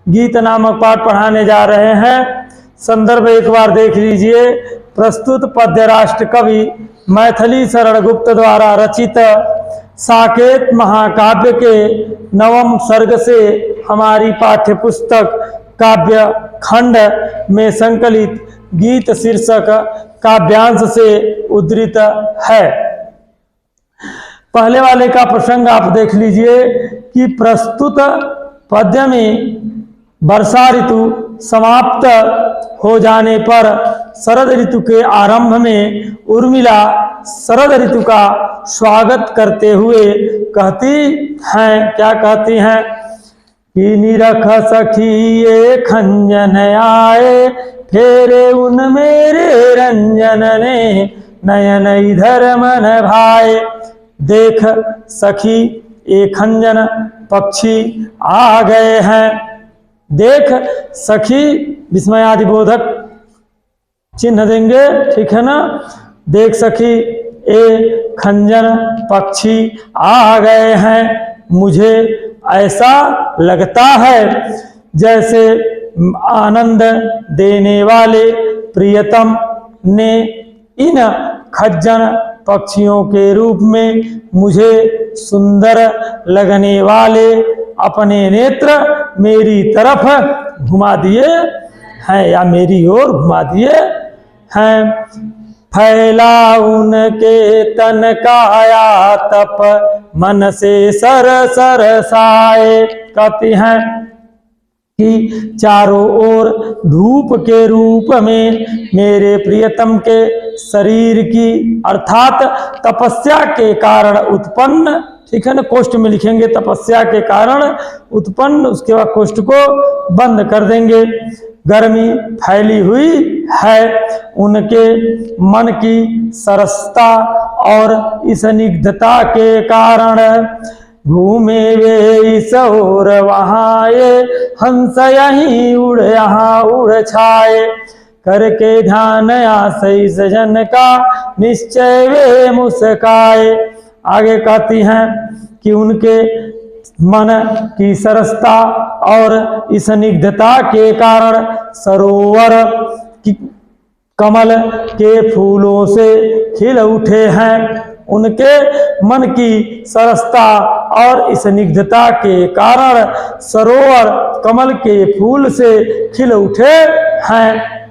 गीत नामक पाठ पढ़ाने जा रहे हैं। संदर्भ एक बार देख लीजिए। प्रस्तुत पद्य राष्ट्र कवि मैथिली शरण गुप्त द्वारा रचित साकेत महाकाव्य के नवम सर्ग से हमारी पाठ्य पुस्तक काव्य खंड में संकलित गीत शीर्षक काव्यांश से उद्धृत है। पहले वाले का प्रसंग आप देख लीजिए कि प्रस्तुत पद्य में वर्षा ऋतु समाप्त हो जाने पर शरद ऋतु के आरंभ में उर्मिला शरद ऋतु का स्वागत करते हुए कहती हैं, क्या कहती हैं कि निरख सखी ये खंजन आए, फेरे उन मेरे रंजन ने, नयन इधर मन भाए। देख सखी ये खंजन पक्षी आ गए हैं। देख सखी विस्मयादि बोधक चिन्ह देंगे, ठीक है ना। देख सखी ये खंजन पक्षी आ गए हैं। मुझे ऐसा लगता है जैसे आनंद देने वाले प्रियतम ने इन खज्जन पक्षियों के रूप में मुझे सुंदर लगने वाले अपने नेत्र मेरी तरफ घुमा दिए हैं या मेरी ओर घुमा दिए हैं। फैला उनके तन का आतप, मन से सर सर साए। कहती हैं कि चारों ओर धूप के रूप में मेरे प्रियतम के शरीर की अर्थात तपस्या के कारण उत्पन्न, ठीक है ना, कोष्ठ में लिखेंगे तपस्या के कारण उत्पन्न, उसके बाद कोष्ठ को बंद कर देंगे। गर्मी फैली हुई है। उनके मन की सरसता और इस स्निग्धता के कारण घूमे वे इस ओर वहाँ, ये हंस यहीं उड़ यहाँ उड़ छाए। करके ध्यान आसई सजन का निश्चय वे मुस्काए। आगे कहती हैं कि उनके मन की सरसता और इस स्निग्धता के कारण सरोवर की कमल के फूलों से खिल उठे हैं। उनके मन की सरसता और इस स्निग्धता के कारण सरोवर कमल के फूल से खिल उठे हैं।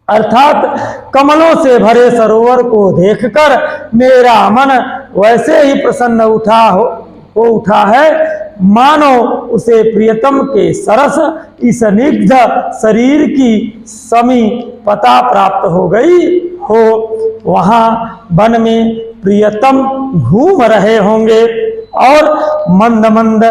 अर्थात कमलों से भरे सरोवर को देखकर मेरा मन वैसे ही प्रसन्न हो उठा है मानो उसे प्रियतम के सरस इस स्निग्ध शरीर की समीपता प्राप्त हो गई हो। वहाँ वन में प्रियतम घूम रहे होंगे और मंद मंद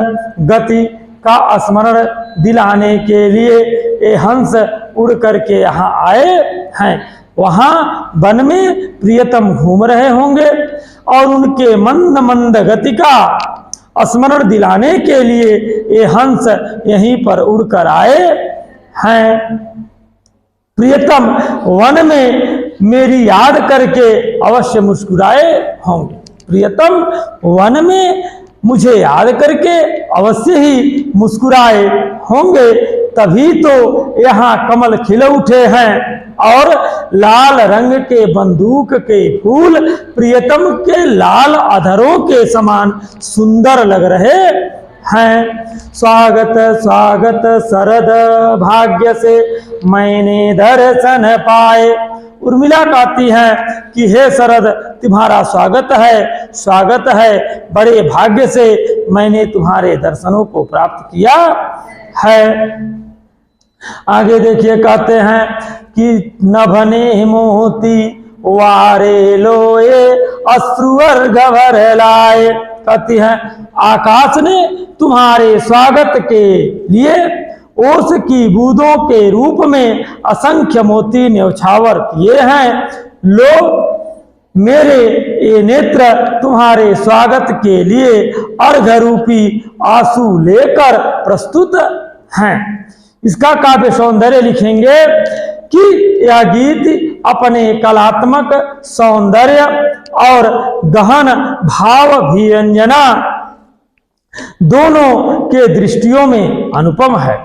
गति का स्मरण दिलाने के लिए ये हंस उड़ करके यहाँ आए हैं। वहाँ वन में प्रियतम घूम रहे होंगे और उनके मंद मंद गति का स्मरण दिलाने के लिए ये हंस यहीं पर उड़कर आए हैं। प्रियतम वन में मेरी याद करके अवश्य मुस्कुराए होंगे। प्रियतम वन में मुझे याद करके अवश्य ही मुस्कुराए होंगे, तभी तो यहाँ कमल खिल उठे हैं और लाल रंग के बंदूक के फूल प्रियतम के लाल अधरों के समान सुंदर लग रहे हैं। स्वागत स्वागत शरद भाग्य से मैंने दर्शन पाए। उर्मिला कहती है कि हे शरद तुम्हारा स्वागत है, बड़े भाग्य से मैंने तुम्हारे दर्शनों को प्राप्त किया है। आगे देखिए, कहते हैं कि नभने मोती वारे लोए अश्रुवर गवर लाए। कहती है आकाश ने तुम्हारे स्वागत के लिए ओस की बूंदों के रूप में असंख्य मोती न्यौछावर किए हैं। लो मेरे ये नेत्र तुम्हारे स्वागत के लिए अर्घ रूपी आंसू लेकर प्रस्तुत हैं। इसका काव्य सौंदर्य लिखेंगे कि यह गीत अपने कलात्मक सौंदर्य और गहन भाव व्यंजना दोनों के दृष्टियों में अनुपम है।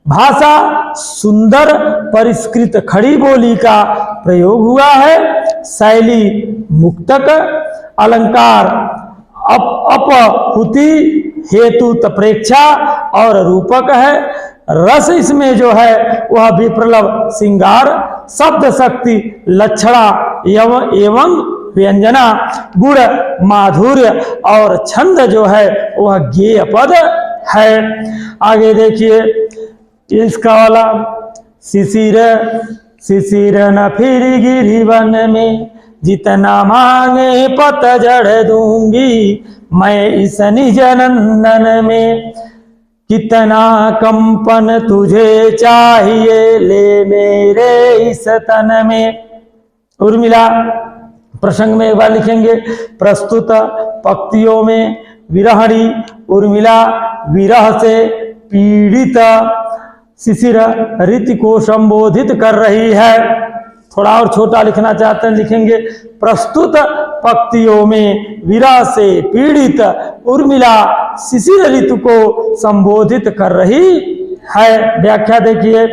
भाषा सुंदर परिष्कृत खड़ी बोली का प्रयोग हुआ है। शैली मुक्तक, अलंकार अपहुति हेतु तप्रेक्षा और रूपक है। रस इसमें जो है वह विप्रलभ श्रृंगार, शब्द शक्ति लक्षणा एवं व्यंजना, गुण माधुर्य और छंद जो है वह गेय पद है। आगे देखिए इसका वाला, शिशिर शिशिर न फिर गिरी वन में, जितना मांगे पतझड़ दूंगी मैं इस निज नंदन में। कितना कंपन तुझे चाहिए ले मेरे इस तन में। उर्मिला प्रसंग में एक बार लिखेंगे। प्रस्तुत पंक्तियों में विरहणी उर्मिला विरह से पीड़ित शिशिर ऋतु को संबोधित कर रही है। थोड़ा और छोटा लिखना चाहते हैं, लिखेंगे प्रस्तुत पंक्तियों में विरह से पीड़ित उर्मिला शिशिर ऋतु को संबोधित कर रही है। व्याख्या देखिए।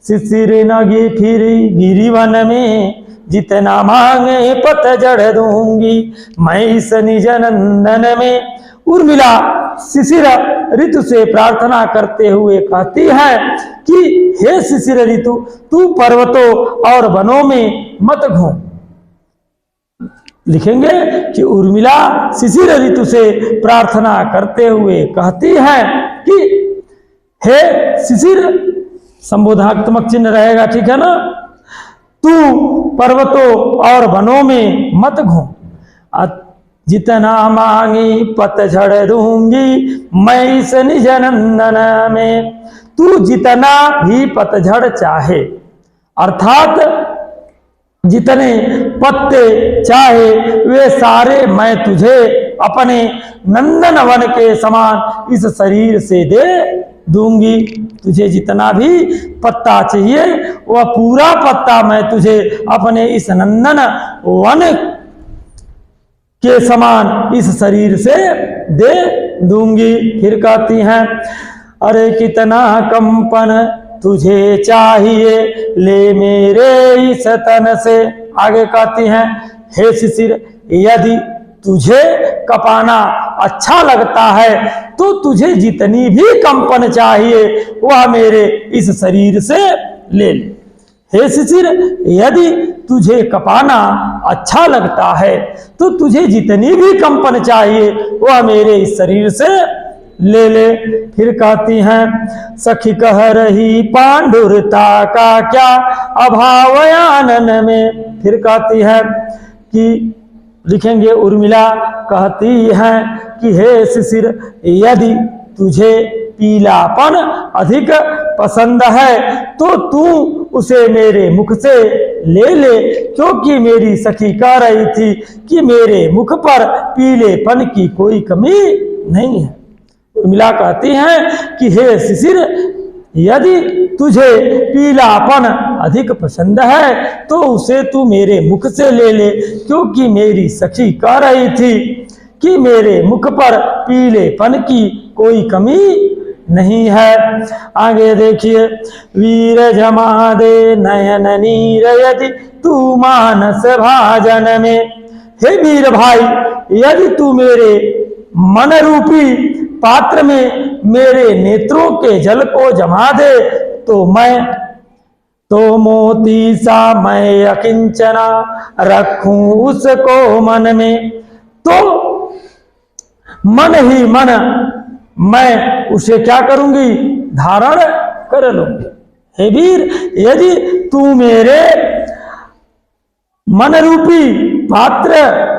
शिशिर नगी फिर गिरिवन में, जितना मांगे पतझड़ दूंगी मैं इस निज नंदन में। उर्मिला शिशिर ऋतु से प्रार्थना करते हुए कहती है कि हे शिशिर ऋतु, तू पर्वतों और वनों में मत घूम। लिखेंगे कि उर्मिला शिशिर ऋतु से प्रार्थना करते हुए कहती है कि हे शिशिर, संबोधनात्मक चिन्ह रहेगा, ठीक है ना। तू पर्वतों और वनों में मत घूम, जितना मांगी पतझड़ दूंगी मैं इस निज नंदन में। तू जितना भी पतझड़ चाहे, अर्थात जितने पत्ते चाहे वे सारे मैं तुझे अपने नंदन वन के समान इस शरीर से दे दूंगी। तुझे जितना भी पत्ता चाहिए वह पूरा पत्ता मैं तुझे अपने इस नंदन वन के समान इस शरीर से दे दूंगी। फिर कहती हैं, अरे कितना कंपन तुझे चाहिए ले मेरे इस तन से। आगे कहती हैं, हे शिशिर, यदि तुझे कपाना अच्छा लगता है तो तुझे जितनी भी कंपन चाहिए वह मेरे इस शरीर से ले ले। हे शिशिर, यदि तुझे कपाना अच्छा लगता है तो तुझे जितनी भी कंपन चाहिए वह मेरे इस शरीर से ले ले। फिर कहती हैं, सखी कह रही पांडुरता का क्या अभाव आनन में। फिर कहती है कि लिखेंगे, उर्मिला कहती है कि हे शिशिर, यदि तुझे पीलापन अधिक पसंद है तो तू उसे मेरे मुख से ले ले, क्योंकि मेरी सखी कह रही थी कि मेरे मुख पर पीलेपन की कोई कमी नहीं है। उर्मिला कहती हैं कि हे शिशिर, यदि तुझे पीलापन अधिक पसंद है तो उसे तू मेरे मुख से ले ले, क्योंकि मेरी सखी कह रही थी कि मेरे मुख पर पीलेपन की कोई कमी नहीं है। आगे देखिए, वीर जमा दे नयन नीर यदि तू मानस भाजन में। हे वीर भाई, यदि तू मेरे मन रूपी पात्र में मेरे नेत्रों के जल को जमा दे तो मोती सा मैं अकिंचना रखूं उसको मन में। तो मन ही मन मैं उसे क्या करूंगी, धारण कर लूंगी। हे वीर, यदि तू मेरे मन रूपी पात्र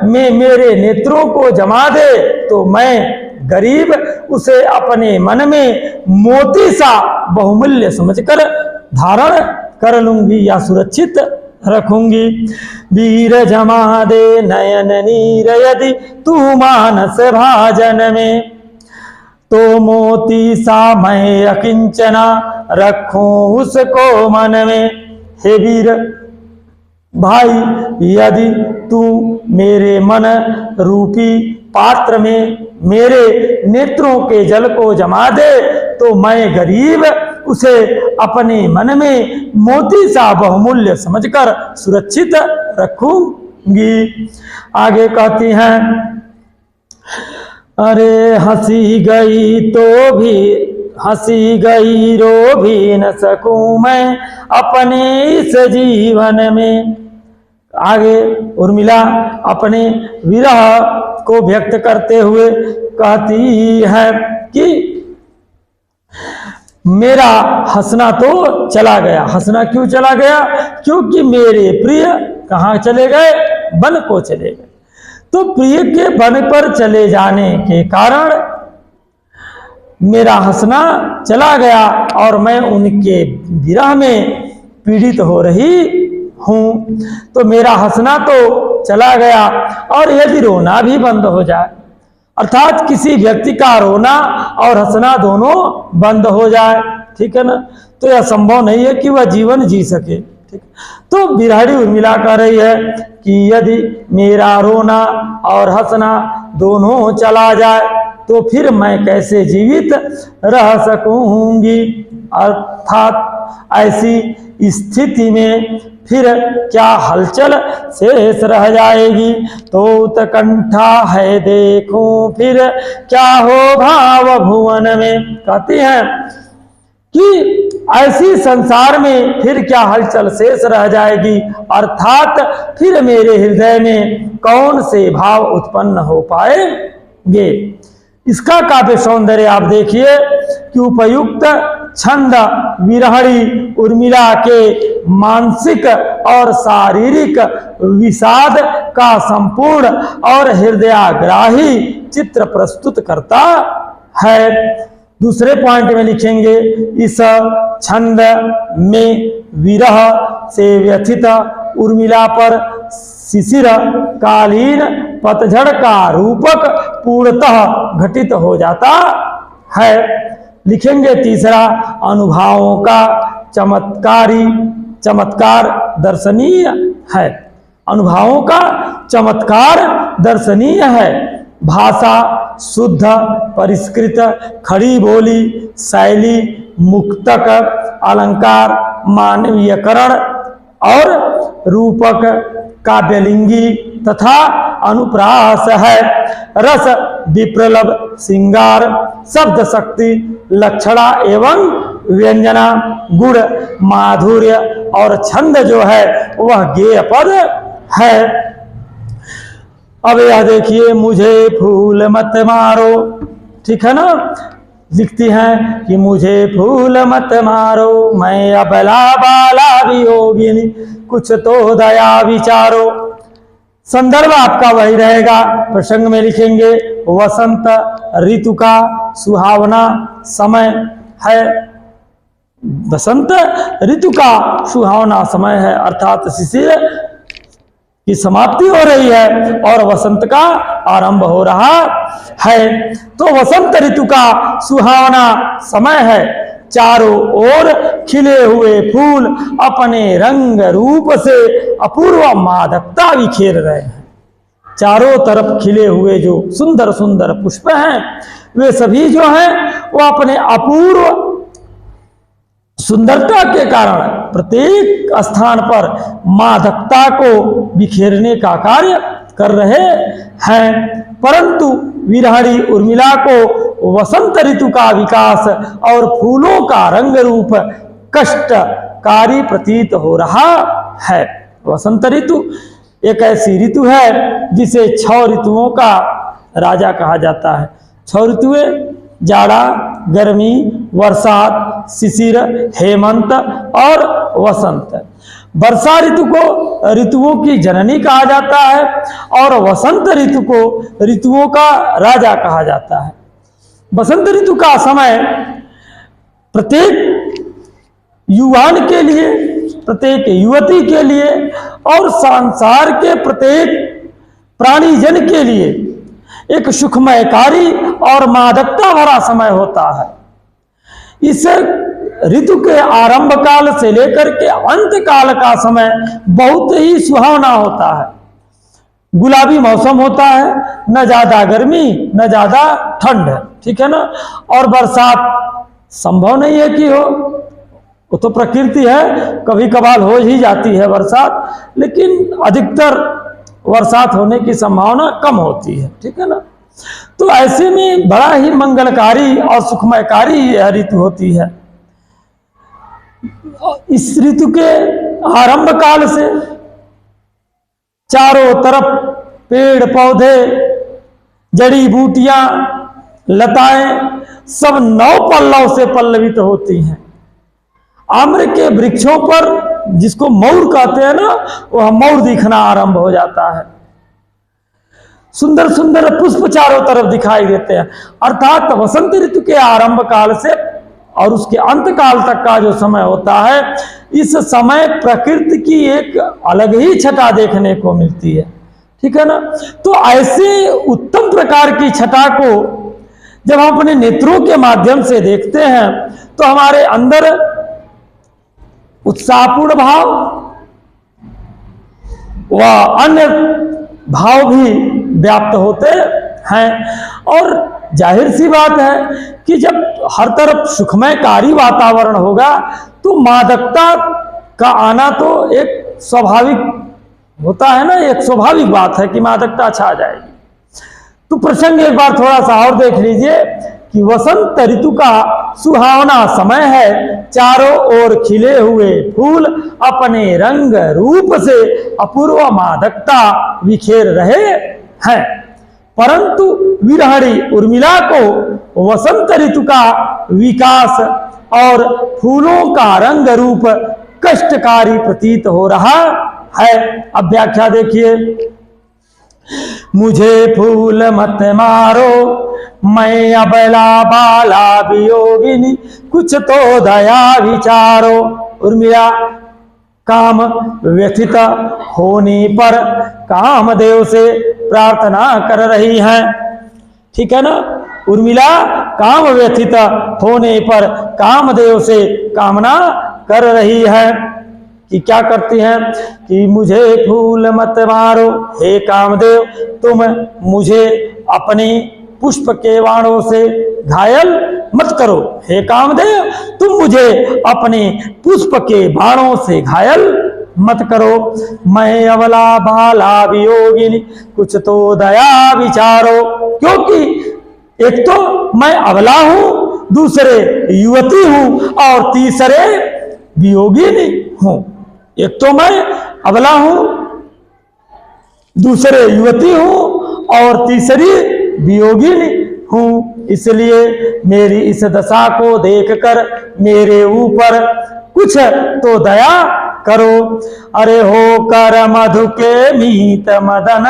में मेरे नेत्रों को जमा दे तो मैं गरीब उसे अपने मन में मोती सा बहुमूल्य समझकर धारण कर लूंगी या सुरक्षित रखूंगी। वीर जमा दे नयन नीर यदि तू मानस भाजन में, तो मोती सा मैं अकिंचना रखूं उसको मन में। हे वीर भाई, यदि तू मेरे मन रूपी पात्र में मेरे नेत्रों के जल को जमा दे तो मैं गरीब उसे अपने मन में मोती सा बहुमूल्य समझकर सुरक्षित रखूंगी। आगे कहती हैं, अरे हंसी गई तो भी हंसी गई रो भी न सकूं मैं अपने इस जीवन में। आगे उर्मिला अपने विरह को व्यक्त करते हुए कहती है कि मेरा हंसना तो चला गया। हंसना क्यों चला गया? क्योंकि मेरे प्रिय कहाँ चले गए? वन को चले गए। तो प्रिय के वन पर चले जाने के कारण मेरा हंसना चला गया और मैं उनके विरह में पीड़ित हो रही हूं। तो मेरा हंसना तो चला गया और यदि रोना भी बंद हो जाए, अर्थात किसी व्यक्ति का रोना और हंसना दोनों बंद हो जाए, ठीक है ना, तो यह संभव नहीं है कि वह जीवन जी सके। ठीक, तो बिरहड़ी उर्मिला कह रही है कि यदि मेरा रोना और हंसना दोनों चला जाए तो फिर मैं कैसे जीवित रह सकूंगी। अर्थात ऐसी स्थिति में फिर क्या हलचल शेष रह जाएगी। तो उत्कंठा है देखूं फिर क्या हो भाव भुवन में। कहती हैं कि ऐसी संसार में फिर क्या हलचल शेष रह जाएगी, अर्थात फिर मेरे हृदय में कौन से भाव उत्पन्न हो पाएंगे। इसका काव्य सौंदर्य आप देखिए कि उपयुक्त छंद विरहणी उर्मिला के मानसिक और शारीरिक विषाद का संपूर्ण और हृदयाग्राही चित्र प्रस्तुत करता है। दूसरे पॉइंट में लिखेंगे, इस छंद में विरह से व्यथित उर्मिला पर शिशिर कालीन पतझड़ का रूपक पूर्णतः घटित हो जाता है। लिखेंगे तीसरा, अनुभवों का चमत्कार दर्शनीय है। अनुभवों का चमत्कार दर्शनीय है। भाषा शुद्ध परिष्कृत, खड़ी बोली, शैली मुक्तक, अलंकार मानवीयकरण और रूपक काव्यलिंगी तथा अनुप्रास है। रस विप्रलभ श्रृंगार, शब्द शक्ति, लक्षणा एवं व्यंजना, गुण माधुर्य और छंद जो है वह गेय पद है। अब यह देखिए, मुझे फूल मत मारो, ठीक है ना, लिखती हैं कि मुझे फूल मत मारो, मैं अबला बाला वियोगिनी, कुछ तो दया विचारो। संदर्भ आपका वही रहेगा। प्रसंग में लिखेंगे, वसंत ऋतु का सुहावना समय है। वसंत ऋतु का सुहावना समय है, अर्थात शिशिर की समाप्ति हो रही है और वसंत का आरंभ हो रहा है। तो वसंत ऋतु का सुहावना समय है। चारों ओर खिले हुए फूल अपने रंग रूप से अपूर्व मादकता बिखेर रहे हैं। चारों तरफ खिले हुए जो सुंदर सुंदर पुष्प हैं वे सभी जो हैं वो अपने अपूर्व सुंदरता के कारण प्रत्येक स्थान पर मादकता को बिखेरने का कार्य कर रहे हैं। परंतु विरहणी उर्मिला को वसंत ऋतु का विकास और फूलों का रंग रूप कष्टकारी प्रतीत हो रहा है। वसंत ऋतु एक ऐसी ऋतु है जिसे 6 ऋतुओं का राजा कहा जाता है। 6 ऋतुएं जाड़ा, गर्मी, बरसात, शिशिर, हेमंत और वसंत। वर्षा ऋतु को ऋतुओं की जननी कहा जाता है और वसंत ऋतु को ऋतुओं का राजा कहा जाता है। वसंत ऋतु का समय प्रत्येक युवान के लिए, प्रत्येक युवती के लिए और संसार के प्रत्येक प्राणीजन के लिए एक सुखमयकारी और मादकता भरा समय होता है। इस ऋतु के आरंभ काल से लेकर के अंत काल का समय बहुत ही सुहावना होता है। गुलाबी मौसम होता है, न ज्यादा गर्मी न ज्यादा ठंड, ठीक है ना। और बरसात संभव नहीं है कि हो, वो तो प्रकृति है, कभी कभार हो ही जाती है बरसात, लेकिन अधिकतर बरसात होने की संभावना कम होती है, ठीक है ना। तो ऐसे में बड़ा ही मंगलकारी और सुखमयकारी यह ऋतु होती है। इस ऋतु के आरंभ काल से चारों तरफ पेड़ पौधे, जड़ी बूटियां, लताएं सब नौ पल्लव से पल्लवित होती हैं। आम्र के वृक्षों पर, जिसको मौर कहते हैं ना, वह मौर दिखना आरंभ हो जाता है। सुंदर सुंदर पुष्प चारों तरफ दिखाई देते हैं। अर्थात वसंत ऋतु के आरंभ काल से और उसके अंत काल तक का जो समय होता है, इस समय प्रकृति की एक अलग ही छटा देखने को मिलती है, ठीक है ना। तो ऐसे उत्तम प्रकार की छटा को जब हम अपने नेत्रों के माध्यम से देखते हैं तो हमारे अंदर उत्साहपूर्ण भाव व अन्य भाव भी व्याप्त होते हैं। और जाहिर सी बात है कि जब हर तरफ सुखमयकारी वातावरण होगा तो मादकता का आना तो एक स्वाभाविक होता है ना, एक स्वाभाविक बात है कि मादकता छा जाएगी। तो प्रसंग एक बार थोड़ा सा और देख लीजिए कि वसंत ऋतु का सुहावना समय है, चारों ओर खिले हुए फूल अपने रंग रूप से अपूर्व मादकता बिखेर रहे हैं। परंतु विरहणी उर्मिला को वसंत ऋतु का विकास और फूलों का रंग रूप कष्टकारी प्रतीत हो रहा है। अब व्याख्या देखिए। मुझे फूल मत मारो, मैं अबला बाला वियोगिनी, कुछ तो दया विचारो। उर्मिला काम व्यथित होने पर कामदेव से प्रार्थना कर रही हैं, ठीक है ना। उर्मिला काम व्यथित होने पर कामदेव से कामना कर रही है कि क्या करती हैं कि मुझे फूल मत मारो, हे कामदेव तुम मुझे अपने पुष्प के बाणों से घायल मत करो। हे कामदेव तुम मुझे अपने पुष्प के बाणों से घायल मत करो। मैं अबला बाला वियोगिनी, कुछ तो दया विचारो। क्योंकि एक तो मैं अबला हूं, दूसरे युवती हूं और तीसरे वियोगिनी हूं। एक तो मैं अबला हूं, दूसरे युवती हूं और तीसरी वियोगिनी हूं। इसलिए मेरी इस दशा को देखकर मेरे ऊपर कुछ तो दया करो। अरे हो कर मधु के मीत मदन,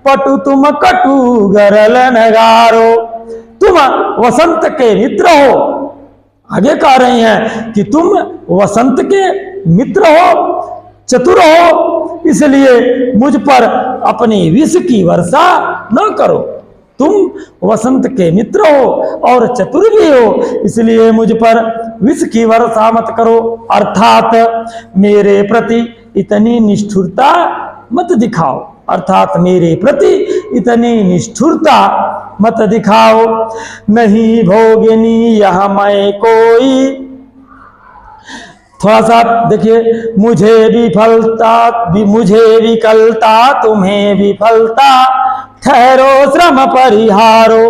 पटु तुम कटु गरल नगारो। तुम वसंत के मित्र हो, आगे कह रही हैं कि तुम वसंत के मित्र हो, चतुर हो, इसलिए मुझ पर अपनी विष की वर्षा न करो। तुम वसंत के मित्र हो और चतुर भी हो, इसलिए मुझ पर विष की वर्षा मत करो। अर्थात मेरे प्रति इतनी निष्ठुरता मत दिखाओ, अर्थात मेरे प्रति इतनी निष्ठुरता मत दिखाओ। नहीं भोगिनी यह मैं कोई, थोड़ा सा देखिए, मुझे विकलता तुम्हें विफलता, ठहरो श्रम परिहारो।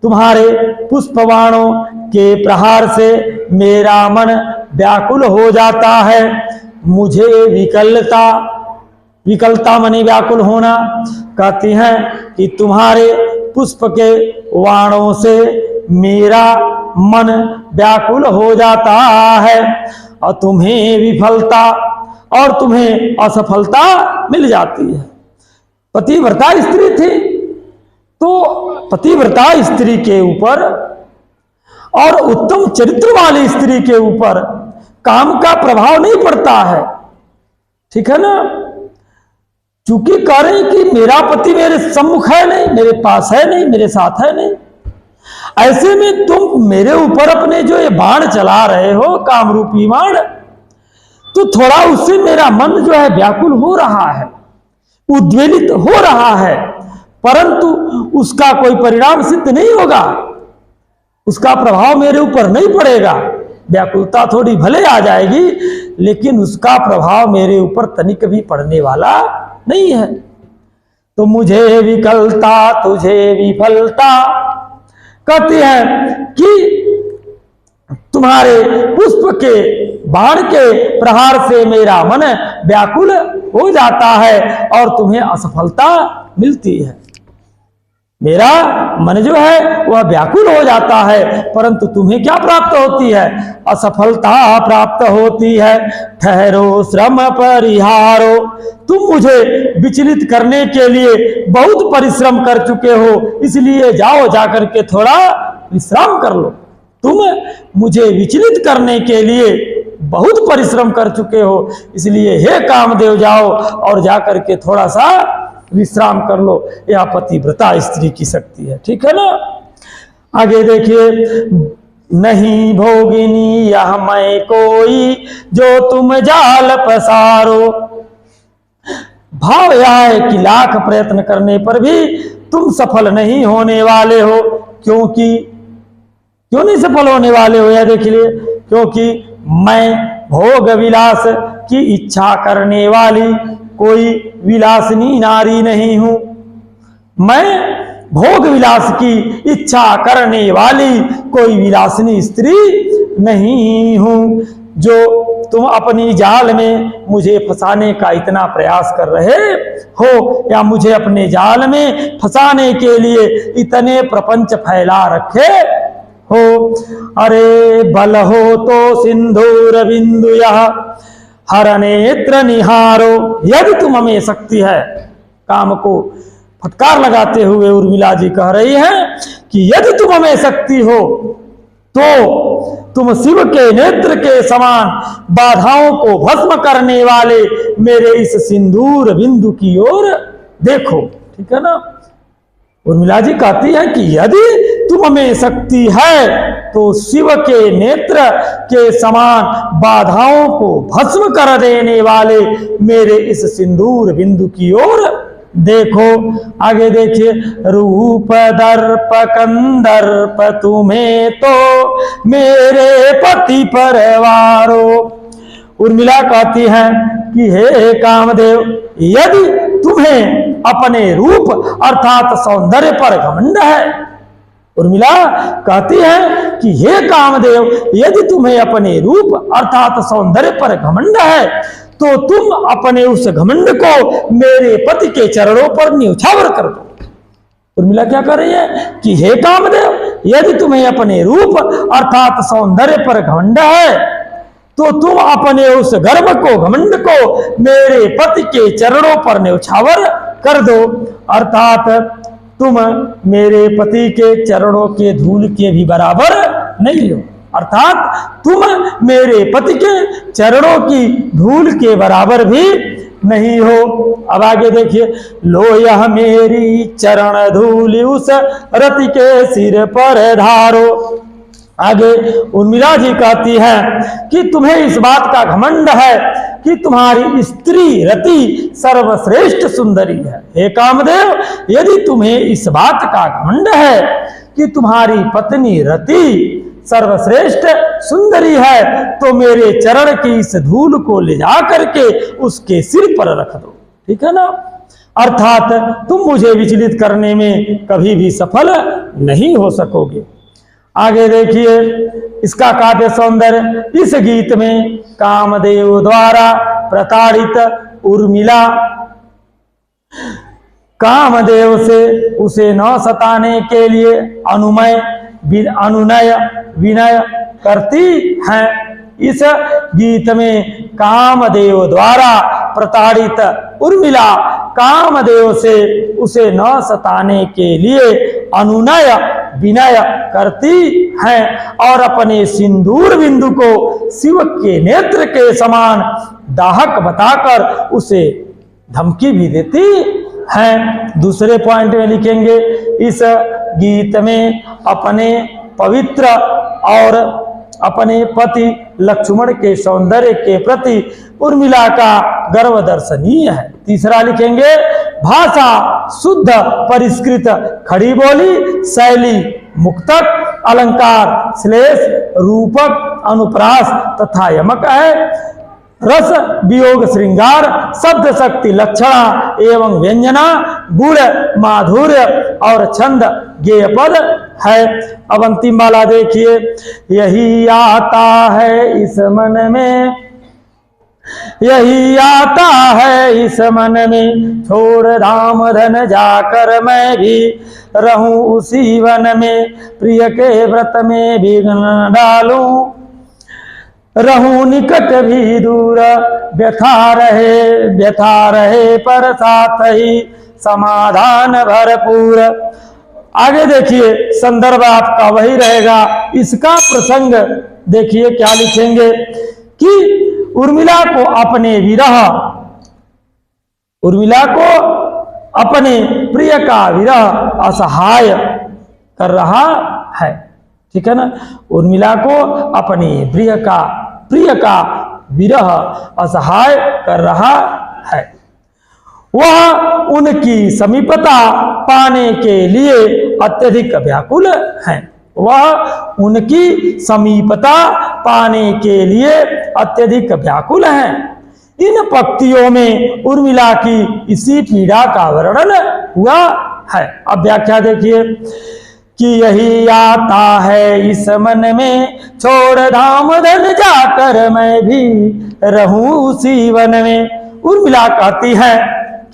तुम्हारे पुष्पबाणों के प्रहार से मेरा मन व्याकुल हो जाता है। मुझे विकलता माने व्याकुल होना। कहती हैं कि तुम्हारे पुष्प के बाणों से मेरा मन व्याकुल हो जाता है और तुम्हें विफलता और तुम्हें असफलता मिल जाती है। पतिव्रता स्त्री थी, तो पतिव्रता स्त्री के ऊपर और उत्तम चरित्र वाली स्त्री के ऊपर काम का प्रभाव नहीं पड़ता है, ठीक है ना। चूंकि कह रहे हैं कि मेरा पति मेरे सम्मुख है नहीं, मेरे पास है नहीं, मेरे साथ है नहीं, ऐसे में तुम मेरे ऊपर अपने जो ये बाण चला रहे हो, कामरूपी बाण, तो थोड़ा उससे मेरा मन जो है व्याकुल हो रहा है, उद्वेलित हो रहा है, परंतु उसका कोई परिणाम सिद्ध नहीं होगा, उसका प्रभाव मेरे ऊपर नहीं पड़ेगा। व्याकुलता थोड़ी भले आ जाएगी, लेकिन उसका प्रभाव मेरे ऊपर तनिक भी पड़ने वाला नहीं है। तो मुझे विकलता तुझे विफलता, कहती है कि तुम्हारे पुष्प के बाण के प्रहार से मेरा मन व्याकुल हो जाता है और तुम्हें असफलता मिलती है। मेरा मन जो है वह व्याकुल हो जाता है, परंतु तुम्हें क्या प्राप्त होती है? असफलता प्राप्त होती है। ठहरो श्रम परिहारो, तुम मुझे विचलित करने के लिए बहुत परिश्रम कर चुके हो, इसलिए जाओ जाकर के थोड़ा विश्राम कर लो। तुम मुझे विचलित करने के लिए बहुत परिश्रम कर चुके हो, इसलिए हे कामदेव जाओ और जाकर के थोड़ा सा विश्राम कर लो। यह पतिव्रता स्त्री की शक्ति है, ठीक है ना। आगे देखिए, नहीं भोगिनी यह मैं कोई जो तुम जाल पसारो। भाव यह है कि लाख प्रयत्न करने पर भी तुम सफल नहीं होने वाले हो। क्यों नहीं सफल होने वाले हो? यह देख लिए, क्योंकि मैं भोग विलास की इच्छा करने वाली कोई विलासिनी नारी नहीं हूं। मैं भोग विलास की इच्छा करने वाली कोई विलासिनी स्त्री नहीं हूं। जो तुम अपनी जाल में मुझे फंसाने का इतना प्रयास कर रहे हो, या मुझे अपने जाल में फंसाने के लिए इतने प्रपंच फैला रखे हो। अरे बल हो तो सिंधुर बिंदु यह हर नेत्र निहारो। यदि तुम हमें शक्ति है, काम को फटकार लगाते हुए उर्मिला जी कह रही हैं कि यदि तुम हमें शक्ति हो तो तुम शिव के नेत्र के समान बाधाओं को भस्म करने वाले मेरे इस सिंदूर बिंदु की ओर देखो, ठीक है ना। उर्मिला जी कहती है कि यदि तुम में शक्ति है तो शिव के नेत्र के समान बाधाओं को भस्म कर देने वाले मेरे इस सिंदूर बिंदु की ओर देखो। आगे देखिए, रूप दर्प कंदर्प तुम्हें तो मेरे पति परवारो। उर्मिला कहती है कि हे कामदेव, यदि तुम्हें अपने रूप अर्थात सौंदर्य पर घमंड है। उर्मिला कहती है कि हे कामदेव, यदि तुम्हें अपने रूप अर्थात सौंदर्य पर घमंड है तो तुम अपने उस घमंड को मेरे पति के चरणों पर न्यौछावर कर दो। उर्मिला क्या कर रही है कि हे कामदेव, यदि तुम्हें अपने रूप अर्थात सौंदर्य पर घमंड है तो तुम अपने उस गर्व को, घमंड को मेरे पति के चरणों पर न्यौछावर कर दो। अर्थात तुम मेरे पति के चरणों के धूल के भी बराबर नहीं हो। अर्थात तुम मेरे पति के चरणों की धूल के बराबर भी नहीं हो। अब आगे देखिए, लो यह मेरी चरण धूल उस रति के सिर पर धारो। आगे उर्मिला जी कहती है कि तुम्हें इस बात का घमंड है कि तुम्हारी स्त्री रति सर्वश्रेष्ठ सुंदरी है। हे कामदेव, यदि तुम्हें इस बात का घमंड है कि तुम्हारी पत्नी रति सर्वश्रेष्ठ सुंदरी है तो मेरे चरण की इस धूल को ले जा करके उसके सिर पर रख दो, ठीक है ना। अर्थात तुम मुझे विचलित करने में कभी भी सफल नहीं हो सकोगे। आगे देखिए, इसका काव्य सौंदर्य। इस गीत में कामदेव द्वारा प्रताड़ित उर्मिला कामदेव से उसे न सताने के लिए अनुनय विनय करती हैं। इस गीत में कामदेव द्वारा प्रताड़ित उर्मिला कामदेव से उसे न सताने के लिए अनुनय विनय करती हैं और अपने सिंदूर बिंदु को शिव के नेत्र के समान दाहक बताकर उसे धमकी भी देती हैं। दूसरे पॉइंट में लिखेंगे, इस गीत में अपने पवित्र और अपने पति लक्ष्मण के सौंदर्य के प्रति उर्मिला का गर्व दर्शनीय है। तीसरा लिखेंगे, भाषा शुद्ध परिष्कृत खड़ी बोली शैली मुक्तक अलंकार श्लेष रूपक अनुप्रास तथा यमक है। रस वियोग श्रृंगार शब्द शक्ति लक्षणा एवं व्यंजना गुण माधुर्य और छंद गेय पद है। अब अंतिम वाला देखिए, यही आता है इस मन में, यही आता है इस मन में, छोड़ धाम धन जाकर मैं भी रहूं उसी वन में, प्रिय के व्रत में विघ्न डालूं रहूं निकट भी दूर, व्यथा रहे पर साथ ही समाधान भरपूर। आगे देखिए संदर्भ आपका वही रहेगा। इसका प्रसंग देखिए क्या लिखेंगे कि उर्मिला को अपने विरह, उर्मिला को अपने प्रिय का विरह असहाय कर रहा है। ठीक है ना, उर्मिला को अपने प्रिय का विरह असहाय कर रहा है। वह उनकी समीपता पाने के लिए अत्यधिक व्याकुल है, वह उनकी समीपता पाने के लिए अत्यधिक व्याकुल है। इन पंक्तियों में उर्मिला की इसी पीड़ा का वर्णन हुआ है। अब व्याख्या देखिए कि यही आता है इस मन में, छोड़ धाम धन जाकर मैं भी रहूं उसी वन में। उर्मिला कहती है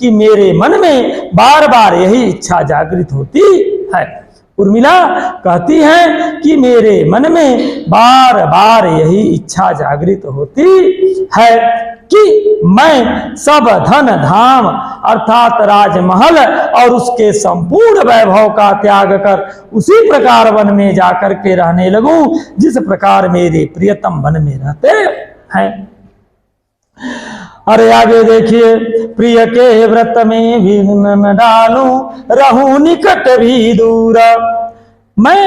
कि मेरे मन में बार बार यही इच्छा जागृत होती है। उर्मिला कहती है कि मेरे मन में बार बार यही इच्छा जागृत होती है कि मैं सब धन धाम अर्थात राजमहल और उसके संपूर्ण वैभव का त्याग कर उसी प्रकार वन में जाकर के रहने लगूं जिस प्रकार मेरे प्रियतम वन में रहते हैं। अरे आगे देखिए, प्रिय के व्रत में विघ्न न डालूं रहूं निकट भी दूर। मैं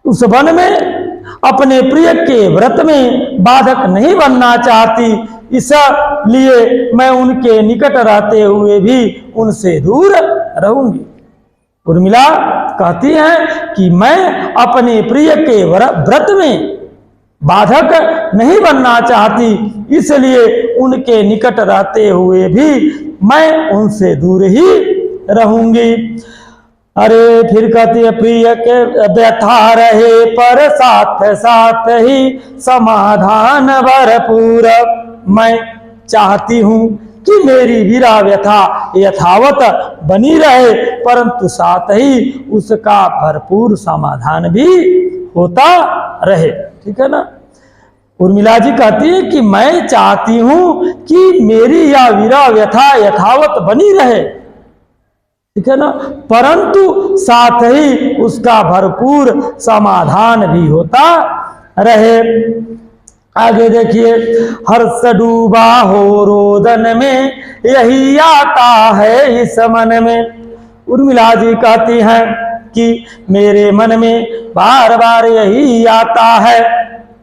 उस वन में अपने प्रिय के व्रत में बाधक नहीं बनना चाहती, इसलिए मैं उनके निकट रहते हुए भी उनसे दूर रहूंगी। उर्मिला कहती है कि मैं अपने प्रिय के व्रत में बाधक नहीं बनना चाहती, इसलिए उनके निकट रहते हुए भी मैं उनसे दूर ही रहूंगी। अरे फिर कहती है, प्रिय के व्यथा रहे पर साथ साथ ही समाधान भरपूर। मैं चाहती हूं कि मेरी विरह व्यथा यथावत बनी रहे, परंतु साथ ही उसका भरपूर समाधान भी होता रहे। ठीक है ना, उर्मिला जी कहती है कि मैं चाहती हूं कि मेरी यह विरह व्यथा यथावत बनी रहे, ठीक है ना, परंतु साथ ही उसका भरपूर समाधान भी होता रहे। आगे देखिए, हर्ष डूबा हो रोदन में यही आता है इस मन में। उर्मिला जी कहती हैं कि मेरे मन में बार बार यही आता है।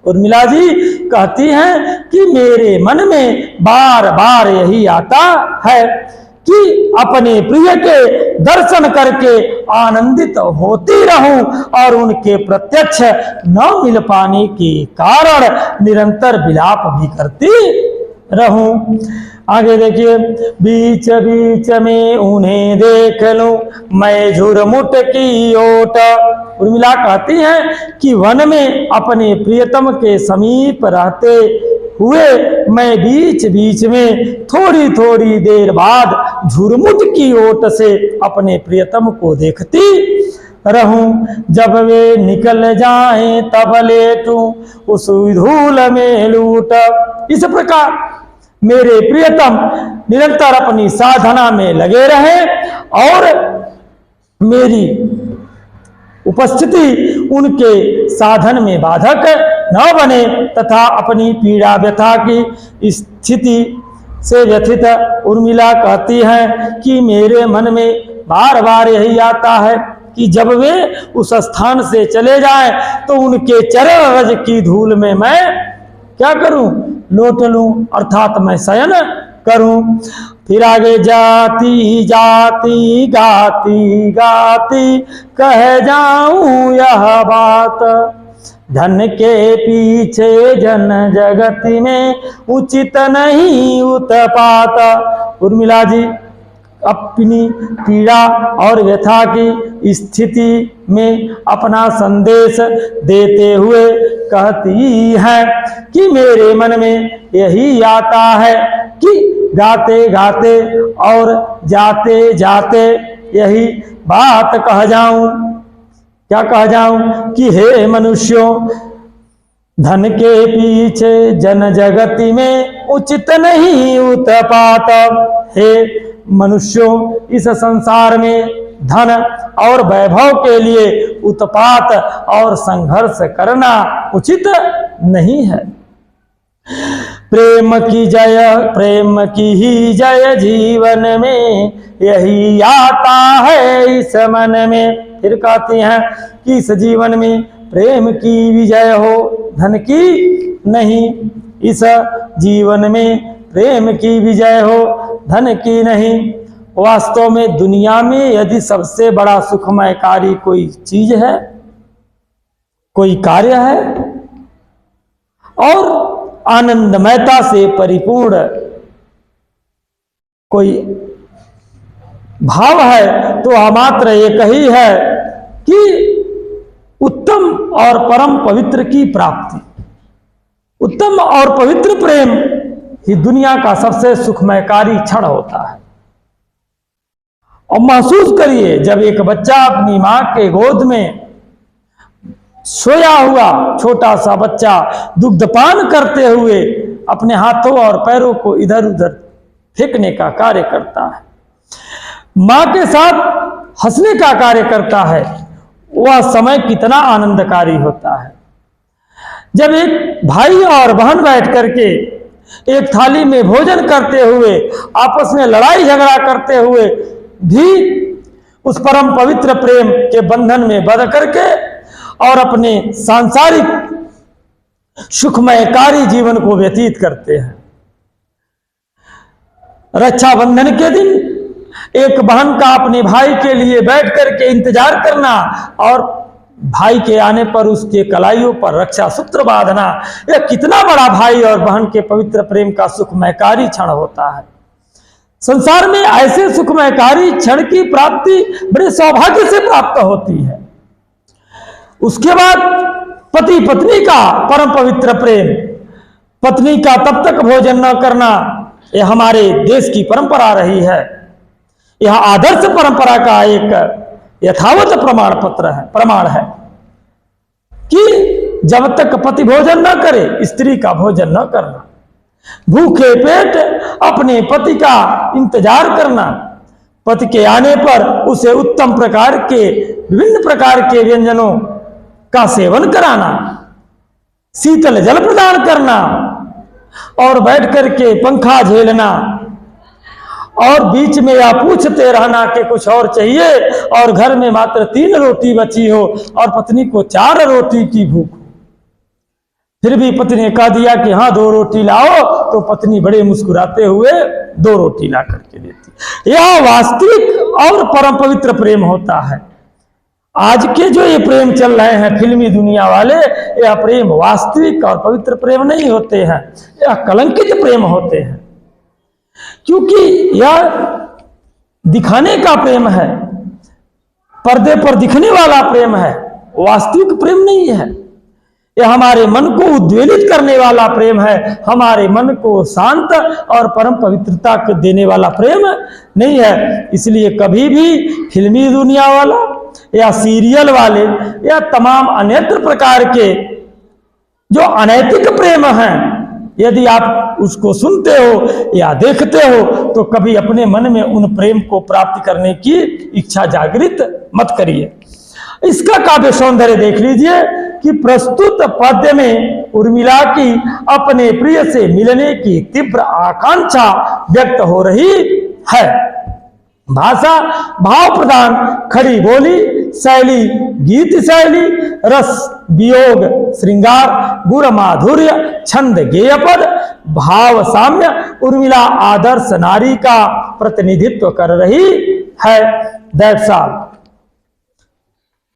उर्मिला जी कहती हैं कि मेरे मन में बार बार यही आता है कि अपने प्रिय के दर्शन करके आनंदित होती रहूं और उनके प्रत्यक्ष न मिल पाने के कारण निरंतर विलाप भी करती रहूं। आगे देखिए, बीच बीच में उन्हें देख लूं मैं झुरमुट की ओट। उर्मिला कहती हैं कि वन में अपने प्रियतम के समीप रहते हुए मैं बीच बीच में थोड़ी थोड़ी देर बाद झुरमुट की ओट से अपने प्रियतम को देखती रहूं। जब वे निकल जाएं तब लेटूं उस धूल में लूट। इस प्रकार मेरे प्रियतम निरंतर अपनी साधना में लगे रहे और मेरी उपस्थिति उनके साधन में बाधक न बने तथा अपनी पीड़ा व्यथा की स्थिति से व्यथित उर्मिला कहती है कि मेरे मन में बार बार यही आता है कि जब वे उस स्थान से चले जाएं तो उनके चरण रज की धूल में मैं क्या करूं, लौट लूं, अर्थात मैं शयन करूं। फिर आगे जाती जाती गाती गाती कह जाऊं यह बात, धन के पीछे जन जगत में उचित नहीं उत्पात। उर्मिला जी अपनी पीड़ा और व्यथा की स्थिति में अपना संदेश देते हुए कहती है कि मेरे मन में यही आता है कि गाते गाते और जाते जाते यही बात कह जाऊं। क्या कह जाऊं कि हे मनुष्यों, धन के पीछे जन जगति में उचित नहीं उत्पात। हे मनुष्यों, इस संसार में धन और वैभव के लिए उत्पात और संघर्ष करना उचित नहीं है। प्रेम की ही जय जीवन में यही आता है इस मन में। फिर कहते हैं कि इस जीवन में प्रेम की विजय हो, धन की नहीं। इस जीवन में प्रेम की विजय हो, धन की नहीं। वास्तव में दुनिया में यदि सबसे बड़ा सुखमय कार्य कोई चीज है, कोई कार्य है और आनंदमयता से परिपूर्ण कोई भाव है, तो मात्र एक ही है कि उत्तम और परम पवित्र की प्राप्ति। उत्तम और पवित्र प्रेम ही दुनिया का सबसे सुखमयकारी क्षण होता है। और महसूस करिए, जब एक बच्चा अपनी मां के गोद में सोया हुआ छोटा सा बच्चा दुग्धपान करते हुए अपने हाथों और पैरों को इधर उधर फेंकने का कार्य करता है, मां के साथ हंसने का कार्य करता है, वह समय कितना आनंदकारी होता है। जब एक भाई और बहन बैठ करके एक थाली में भोजन करते हुए आपस में लड़ाई झगड़ा करते हुए भी उस परम पवित्र प्रेम के बंधन में बंध करके और अपने सांसारिक सुखमयकारी जीवन को व्यतीत करते हैं। रक्षाबंधन के दिन एक बहन का अपने भाई के लिए बैठ करके इंतजार करना और भाई के आने पर उसके कलाइयों पर रक्षा सूत्र बांधना, यह कितना बड़ा भाई और बहन के पवित्र प्रेम का सुखमयकारी क्षण होता है। संसार में ऐसे सुखमयकारी क्षण की प्राप्ति बड़े सौभाग्य से प्राप्त होती है। उसके बाद पति पत्नी का परम पवित्र प्रेम, पत्नी का तब तक भोजन न करना, यह हमारे देश की परंपरा रही है। यह आदर्श परंपरा का एक यथावत प्रमाण है कि जब तक पति भोजन न करे स्त्री का भोजन न करना, भूखे पेट अपने पति का इंतजार करना, पति के आने पर उसे उत्तम प्रकार के विभिन्न प्रकार के व्यंजनों का सेवन कराना, शीतल जल प्रदान करना और बैठ करके पंखा झेलना और बीच में या पूछते रहना कि कुछ और चाहिए, और घर में मात्र 3 रोटी बची हो और पत्नी को 4 रोटी की भूख हो, फिर भी पति ने कह दिया कि हाँ 2 रोटी लाओ, तो पत्नी बड़े मुस्कुराते हुए 2 रोटी ला करके देती। यह वास्तविक और परम पवित्र प्रेम होता है। आज के जो ये प्रेम चल रहे हैं फिल्मी दुनिया वाले, यह प्रेम वास्तविक और पवित्र प्रेम नहीं होते हैं, यह कलंकित प्रेम होते हैं, क्योंकि यह दिखाने का प्रेम है, पर्दे पर दिखने वाला प्रेम है, वास्तविक प्रेम नहीं है। यह हमारे मन को उद्वेलित करने वाला प्रेम है, हमारे मन को शांत और परम पवित्रता देने वाला प्रेम नहीं है। इसलिए कभी भी फिल्मी दुनिया वाला या सीरियल वाले या तमाम अन्यत्र प्रकार के जो अनैतिक प्रेम हैं, यदि आप उसको सुनते हो या देखते हो तो कभी अपने मन में उन प्रेम को प्राप्त करने की इच्छा जागृत मत करिए। इसका काव्य सौंदर्य देख लीजिए कि प्रस्तुत पद्य में उर्मिला की अपने प्रिय से मिलने की तीव्र आकांक्षा व्यक्त हो रही है। भाषा भाव प्रधान, खड़ी बोली शैली गीत शैली, रस वियोग श्रृंगार, गुण माधुर्य छंद गेय पद, भाव साम्य उर्मिला आदर्श नारी का प्रतिनिधित्व कर रही है। That's all.